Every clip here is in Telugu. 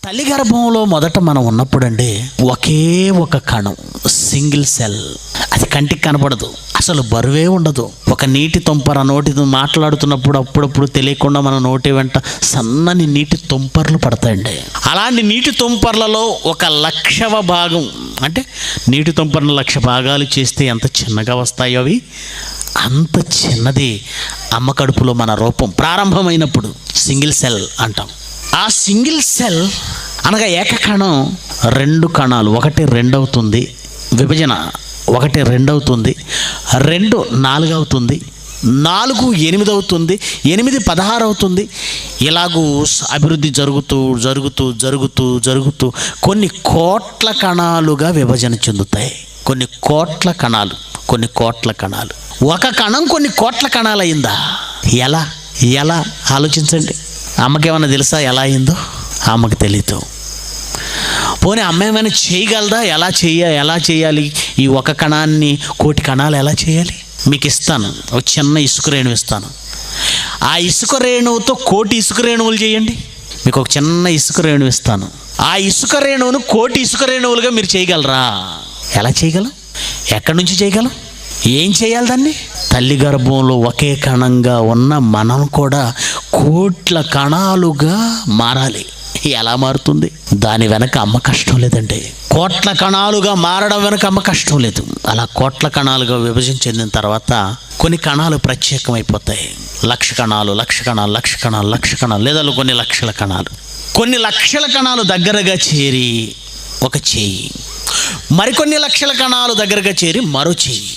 తల్లి గర్భంలో మొదట మనం ఉన్నప్పుడండి ఒకే ఒక కణం, సింగిల్ సెల్. అది కంటికి కనపడదు, అసలు బరువే ఉండదు. ఒక నీటి తుంపర నోటితో మాట్లాడుతున్నప్పుడు అప్పుడప్పుడు తెలియకుండా మన నోటి వెంట సన్నని నీటి తుంపర్లు పడతాయండి. అలాంటి నీటి తుంపర్లలో 1,00,000వ భాగం, అంటే నీటి తుంపర్ను 1,00,000 భాగాలు చేస్తే ఎంత చిన్నగా వస్తాయో అవి, అంత చిన్నది అమ్మ కడుపులో మన రూపం ప్రారంభమైనప్పుడు సింగిల్ సెల్ అంటాం. ఆ సింగిల్ సెల్ అనగా ఏకకణం 2 కణాలు, 1 2 అవుతుంది, విభజన 1 2 అవుతుంది, 2 4 అవుతుంది, 4 8 అవుతుంది, 8 16 అవుతుంది. ఇలాగూ అభివృద్ధి జరుగుతూ జరుగుతూ జరుగుతూ జరుగుతూ కొన్ని కోట్ల కణాలుగా విభజన చెందుతాయి. కొన్ని కోట్ల కణాలు, కొన్ని కోట్ల కణాలు. ఒక కణం కొన్ని కోట్ల కణాలు అయిందా? ఎలా ఎలా ఆలోచించండి. అమ్మకేమన్నా తెలుసా ఎలా అయిందో? అమ్మకి తెలీదు. పోనీ అమ్మ ఏమైనా చేయగలదా? ఎలా చేయాలి? ఈ ఒక కణాన్ని కోటి కణాలు ఎలా చేయాలి? మీకు ఇస్తాను, ఒక చిన్న ఇసుక రేణువు ఇస్తాను. ఆ ఇసుక రేణువుతో కోటి ఇసుక రేణువులు చేయండి. మీకు ఒక చిన్న ఇసుక రేణువు ఇస్తాను. ఆ ఇసుక రేణువును కోటి ఇసుక రేణువులుగా మీరు చేయగలరా? ఎలా చేయగలం? ఎక్కడి నుంచి చేయగలం? ఏం చేయాలి దాన్ని? తల్లి గర్భంలో ఒకే కణంగా ఉన్న మనం కూడా కోట్ల కణాలుగా మారాలి. ఎలా మారుతుంది? దాని వెనక అమ్మ కష్టం లేదండి. కోట్ల కణాలుగా మారడం వెనక అమ్మ కష్టం లేదు. అలా కోట్ల కణాలుగా విభజన చెందిన తర్వాత కొన్ని కణాలు ప్రత్యేకమైపోతాయి. 1,00,000 కణాలు, 1,00,000 కణాలు, 1,00,000 కణాలు, 1,00,000 కణాలు, లేదా కొన్ని లక్షల కణాలు. కొన్ని లక్షల కణాలు దగ్గరగా చేరి ఒక చెయ్యి, మరికొన్ని లక్షల కణాలు దగ్గరగా చేరి మరో చెయ్యి.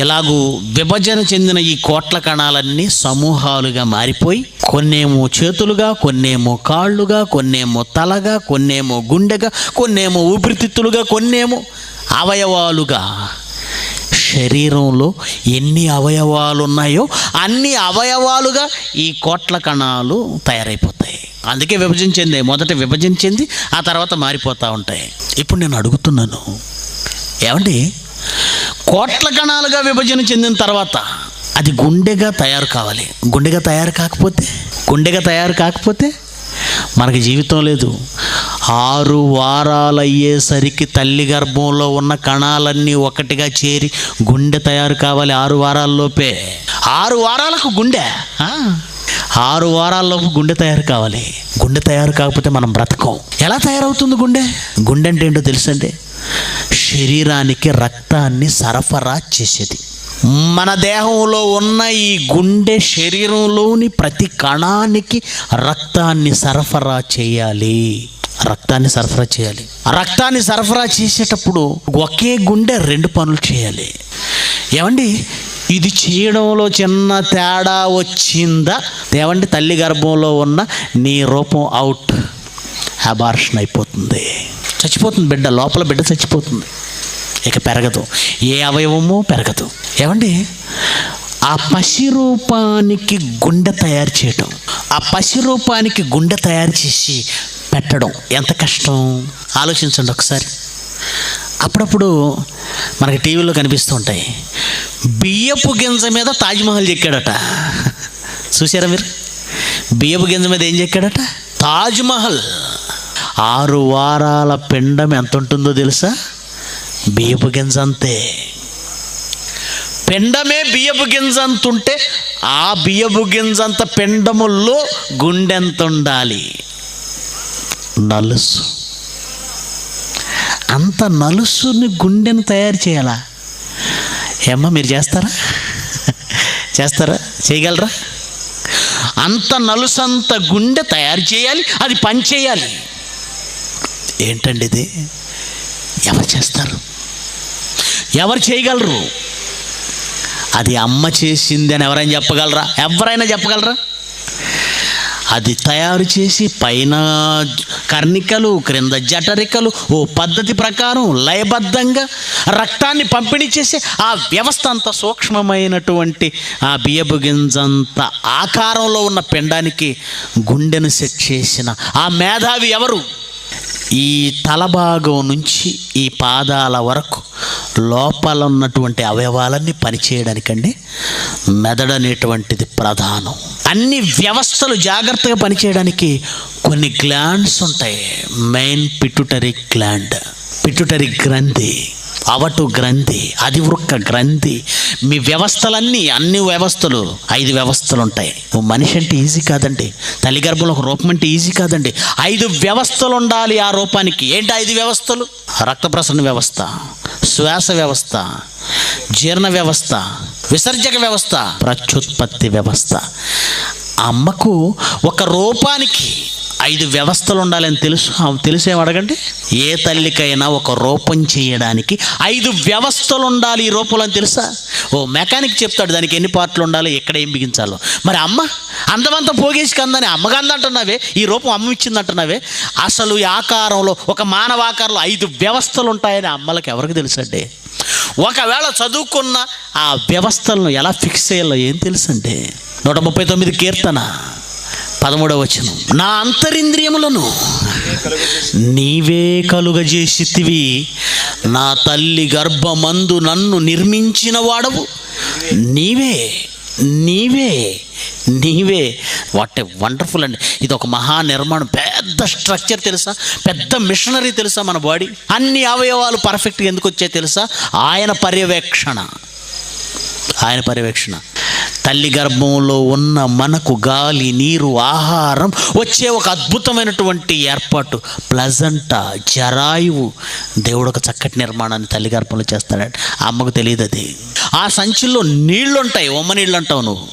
ఇలాగూ విభజన చెందిన ఈ కోట్ల కణాలన్నీ సమూహాలుగా మారిపోయి కొన్నేమో చేతులుగా, కొన్నేమో కాళ్ళుగా, కొన్నేమో తలగా, కొన్నేమో గుండెగా, కొన్నేమో ఊపిరితిత్తులుగా, కొన్నేమో అవయవాలుగా. శరీరంలో ఎన్ని అవయవాలు ఉన్నాయో అన్ని అవయవాలుగా ఈ కోట్ల కణాలు తయారైపోతాయి. అందుకే విభజన చెందాయి. మొదట విభజన చెంది ఆ తర్వాత మారిపోతూ ఉంటాయి. ఇప్పుడు నేను అడుగుతున్నాను, ఏమండి, కోట్ల కణాలుగా విభజన చెందిన తర్వాత అది గుండెగా తయారు కావాలి. గుండెగా తయారు కాకపోతే మనకి జీవితం లేదు. 6 వారాలు అయ్యేసరికి తల్లి గర్భంలో ఉన్న కణాలన్నీ ఒకటిగా చేరి గుండె తయారు కావాలి. 6 వారాల్లోపే. 6 వారాలకు గుండె, 6 వారాల్లోపు గుండె తయారు కావాలి. గుండె తయారు కాకపోతే మనం బ్రతకం. ఎలా తయారవుతుంది గుండె? గుండె అంటే ఏంటో తెలుసండి? శరీరానికి రక్తాన్ని సరఫరా చేసేది. మన దేహంలో ఉన్న ఈ గుండె శరీరంలోని ప్రతి కణానికి రక్తాన్ని సరఫరా చేయాలి. రక్తాన్ని సరఫరా చేసేటప్పుడు ఒకే గుండె 2 పనులు చేయాలి. ఏమండి, ఇది చేయడంలో చిన్న తేడా వచ్చిందా? ఏమండి, తల్లి గర్భంలో ఉన్న నీ రూపం అవుట్, అబార్షన్ అయిపోతుంది, చచ్చిపోతుంది బిడ్డ. లోపల బిడ్డ చచ్చిపోతుంది, ఇక పెరగదు, ఏ అవయవమో పెరగదు. ఏమండి, ఆ పసిరూపానికి గుండె తయారు చేయడం, ఆ పసిరూపానికి గుండె తయారు చేసి పెట్టడం ఎంత కష్టం ఆలోచించండి ఒకసారి. అప్పుడప్పుడు మనకి టీవీలో కనిపిస్తూ ఉంటాయి, బియ్యపు గింజ మీద తాజ్మహల్ చెక్కాడట. చూసారా మీరు? బియ్యపు గింజ మీద ఏం చెక్కాడట? తాజ్మహల్. 6 వారాల పిండం ఎంత ఉంటుందో తెలుసా? బియ్యపు గింజ అంతే. పిండమే బియ్యపు గింజ అంత ఉంటే ఆ బియ్యపు గింజ అంత పిండముల్లో గుండెంత ఉండాలి? నలుసు. అంత నలుసుని గుండెను తయారు చేయాలా? ఏమ్మా, మీరు చేస్తారా? చేయగలరా? అంత నలుసంత గుండె తయారు చేయాలి, అది పని చేయాలి. ఏంటండి ఇది? ఎవరు చేస్తారు? ఎవరు చేయగలరు? అది అమ్మ చేసింది అని ఎవరైనా చెప్పగలరా? అది తయారు చేసి పైన కర్ణికలు, క్రింద జఠరికలు, ఓ పద్ధతి ప్రకారం లయబద్ధంగా రక్తాన్ని పంపిణీ చేసి ఆ వ్యవస్థ అంత సూక్ష్మమైనటువంటి ఆ బియ్యపు గింజంత ఆకారంలో ఉన్న పిండానికి గుండెను సెట్ చేసిన ఆ మేధావి ఎవరు? ఈ తలభాగం నుంచి ఈ పాదాల వరకు లోపల ఉన్నటువంటి అవయవాలన్నీ పనిచేయడానికండి మెదడు అనేటువంటిది ప్రధానం. అన్ని వ్యవస్థలు జాగ్రత్తగా పనిచేయడానికి కొన్ని గ్లాండ్స్ ఉంటాయి. మెయిన్ పిట్యూటరీ గ్లాండ్, పిట్యూటరీ గ్రంథి, అవటు గ్రంథి, అధివృక్క గ్రంథి. మీ వ్యవస్థలన్నీ, అన్ని వ్యవస్థలు 5 వ్యవస్థలు ఉంటాయి. ఓ మనిషి అంటే ఈజీ కాదండి. తల్లి గర్భంలో ఒక రూపం అంటే ఈజీ కాదండి. 5 వ్యవస్థలు ఉండాలి ఆ రూపానికి. ఏంటి 5 వ్యవస్థలు? రక్త ప్రసరణ వ్యవస్థ, శ్వాస వ్యవస్థ, జీర్ణ వ్యవస్థ, విసర్జక వ్యవస్థ, ప్రత్యుత్పత్తి వ్యవస్థ. అమ్మకు ఒక రూపానికి 5 వ్యవస్థలు ఉండాలని తెలిసేం అడగండి. ఏ తల్లికైనా ఒక రూపం చేయడానికి 5 వ్యవస్థలు ఉండాలి ఈ రూపంలో అని తెలుసా? ఓ మెకానిక్ చెప్తాడు దానికి ఎన్ని పార్ట్లు ఉండాలో, ఎక్కడ ఏం బిగించాలో. మరి అమ్మ అందమంతా పోగేసి కందని అమ్మగా అందంటున్నావే, ఈ రూపం అమ్మ ఇచ్చింది అంటున్నావే. అసలు ఈ ఆకారంలో, ఒక మానవ ఆకారంలో 5 వ్యవస్థలు ఉంటాయని అమ్మలకు ఎవరికి తెలుసండి? ఒకవేళ చదువుకున్న ఆ వ్యవస్థలను ఎలా ఫిక్స్ చేయాలో ఏం తెలుసండి? 139 కీర్తన 13వ వచనం, నా అంతరింద్రియములను నీవే కలుగజేసితివి, నా తల్లి గర్భమందు నన్ను నిర్మించిన వాడవు నీవే, నీవే, నీవే. వాట్ ఏ వండర్ఫుల్ అండి. ఇది ఒక మహా నిర్మాణం, పెద్ద స్ట్రక్చర్ తెలుసా, పెద్ద మిషనరీ తెలుసా. మన బాడీ అన్ని అవయవాలు పర్ఫెక్ట్గా ఎందుకు వచ్చాయి తెలుసా? ఆయన పర్యవేక్షణ, ఆయన పర్యవేక్షణ. తల్లి గర్భంలో ఉన్న మనకు గాలి, నీరు, ఆహారం వచ్చే ఒక అద్భుతమైనటువంటి ఏర్పాటు, ప్లజంట, జరాయువు. దేవుడు ఒక చక్కటి నిర్మాణాన్ని తల్లి గర్భంలో చేస్తాడు. అమ్మకు తెలియదు అది. ఆ సంచుల్లో నీళ్లు ఉంటాయి, ఉమ్మ నీళ్ళు అంటావు నువ్వు.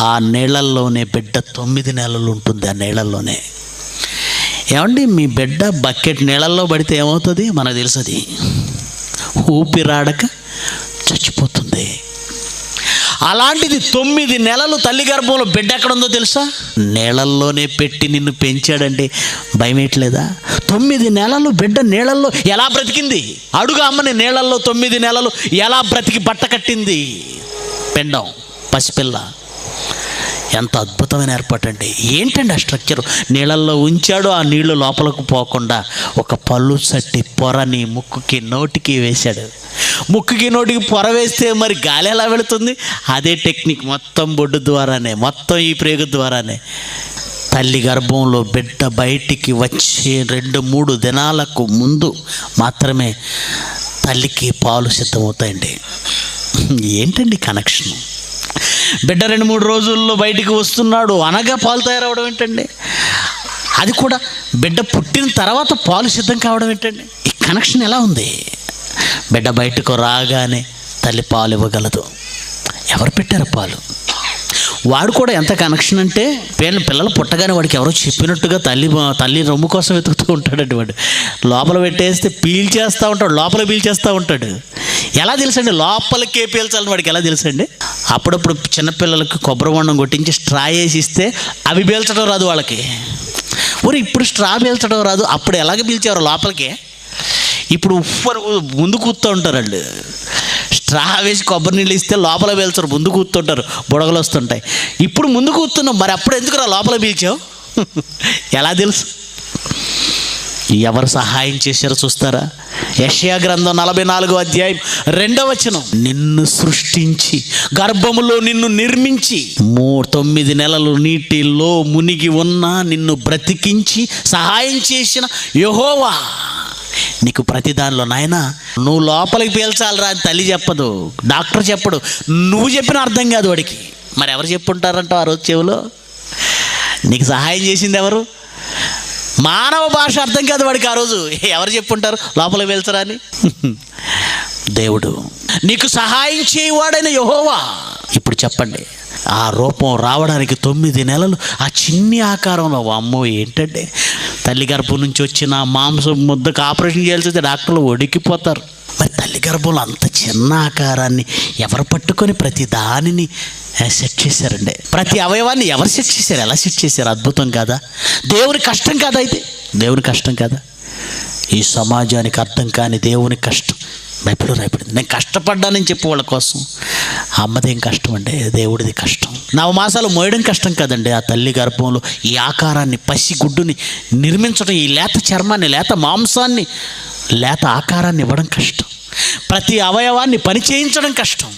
ఆ నీళ్ళల్లోనే బిడ్డ 9 నెలలు ఉంటుంది. ఆ నీళ్ళల్లోనే. ఏమండి, మీ బిడ్డ బకెట్ నీళ్ళల్లో పడితే ఏమవుతుంది మనకు తెలుసది. ఊపిరాడక చచ్చిపోతుంది. అలాంటిది 9 నెలలు తల్లి గర్భంలో బిడ్డ ఎక్కడుందో తెలుసా? నీళ్ళల్లోనే పెట్టి నిన్ను పెంచాడండి. భయమేయట్లేదా? 9 నెలలు బిడ్డ నీళ్ళల్లో ఎలా బ్రతికింది? అడుగు అమ్మని, నీళ్ళల్లో 9 నెలలు ఎలా బ్రతికి బట్ట కట్టింది? పిండం, పసిపిల్ల. ఎంత అద్భుతమైన ఏర్పాటు అండి. ఏంటండి ఆ స్ట్రక్చరు? నీళ్ళల్లో ఉంచాడు, ఆ నీళ్లు లోపలకు పోకుండా ఒక పళ్ళు సట్టి పొరని ముక్కుకి నోటికి వేశాడు. ముక్కుకి నోటికి పొర వేస్తే మరి గాలి ఎలా వెళుతుంది? అదే టెక్నిక్. మొత్తం బొడ్డు ద్వారానే, మొత్తం ఈ ప్రేగు ద్వారానే. తల్లి గర్భంలో బిడ్డ బయటికి వచ్చే 2-3 దినాలకు ముందు మాత్రమే తల్లికి పాలు సిద్ధమవుతాయండి. ఏంటండి కనెక్షన్? బిడ్డ 2-3 రోజుల్లో బయటికి వస్తున్నాడు అనగా పాలు తయారవడం ఏంటండి? అది కూడా బిడ్డ పుట్టిన తర్వాత పాలు సిద్ధం కావడం ఏంటండి? ఈ కనెక్షన్ ఎలా ఉంది? బిడ్డ బయటకు రాగానే తల్లి పాలు ఇవ్వగలదు. ఎవరు పెట్టారు పాలు? వాడు కూడా ఎంత కనెక్షన్ అంటే, పిల్లలు పుట్టగానే వాడికి ఎవరో చెప్పినట్టుగా తల్లి రొమ్ము కోసం వెతుకుతూ ఉంటాడు. వాడు లోపల పెట్టేస్తే పీల్చేస్తూ ఉంటాడు, లోపల పీల్చేస్తూ ఉంటాడు. ఎలా తెలుసండి? లోపలికే పీల్చాలని వాడికి ఎలా తెలుసండి? అప్పుడప్పుడు చిన్నపిల్లలకి కొబ్బరి బొండం కొట్టించి స్ట్రా వేసి ఇస్తే అవి పీల్చడం రాదు వాళ్ళకి. ఊరు ఇప్పుడు స్ట్రా పీల్చడం రాదు, అప్పుడు ఎలాగ పీల్చేవారు లోపలికే? ఇప్పుడు ఉప్పు ముందు కూర్తూ ఉంటారు వాళ్ళు. స్ట్రా వేసి కొబ్బరి నీళ్ళు ఇస్తే లోపల పీల్చరు, ముందు కూర్తుంటారు, బుడగలు వస్తుంటాయి. ఇప్పుడు ముందు కూర్తున్నాం, మరి అప్పుడు ఎందుకురా లోపల పీల్చావు? ఎలా తెలుసు? ఎవరు సహాయం చేశారో చూస్తారా? యెషయా గ్రంథం 44వ అధ్యాయం 2వ వచనం, నిన్ను సృష్టించి గర్భములో నిన్ను నిర్మించి 9 నెలలు నీటిలో మునిగి ఉన్నా నిన్ను బ్రతికించి సహాయం చేసిన యెహోవా. నీకు ప్రతి దానిలో నాయన నువ్వు లోపలికి పీల్చాలరా అని తల్లి చెప్పదు, డాక్టర్ చెప్పడు, నువ్వు చెప్పిన అర్థం కాదు వాడికి. మరి ఎవరు చెప్పుంటారంట ఆ రోజు చెవులో? నీకు సహాయం చేసింది ఎవరు? మానవ భాష అర్థం కాదు వాడికి ఆ రోజు. ఎవరు చెప్పుంటారు లోపలికి పీల్చరా అని? దేవుడు. నీకు సహాయం చేయవాడైన యెహోవా. ఇప్పుడు చెప్పండి, ఆ రూపం రావడానికి 9 నెలలు ఆ చిన్ని ఆకారంలో. అమ్మో ఏంటంటే, తల్లి గర్భం నుంచి వచ్చిన మాంసం ముద్దకు ఆపరేషన్ చేయాల్సి వస్తే డాక్టర్లు వణికిపోతారు. మరి తల్లి గర్భంలో అంత చిన్న ఆకారాన్ని ఎవరు పట్టుకొని ప్రతి దానిని సెట్ చేశారండి? ప్రతి అవయవాన్ని ఎవరు సెట్ చేశారు? ఎలా సెట్ చేశారు? అద్భుతం కాదా? దేవుని కష్టం కాదా? అయితే దేవుని కష్టం కాదా? ఈ సమాజానికి అర్థం కాని దేవుని కష్టం బైబిల్లో రాయబడింది. నేను కష్టపడ్డానని చెప్పు వాళ్ళ కోసం. అమ్మదేం కష్టం అండి, దేవుడిది కష్టం. 9 మాసాలు మోయడం కష్టం కదండి. ఆ తల్లి గర్భంలో ఈ ఆకారాన్ని, పసిగుడ్డుని నిర్మించడం, ఈ లేత చర్మాన్ని, లేత మాంసాన్ని, లేత ఆకారాన్ని ఇవ్వడం కష్టం. ప్రతి అవయవాన్ని పని చేయించడం కష్టం.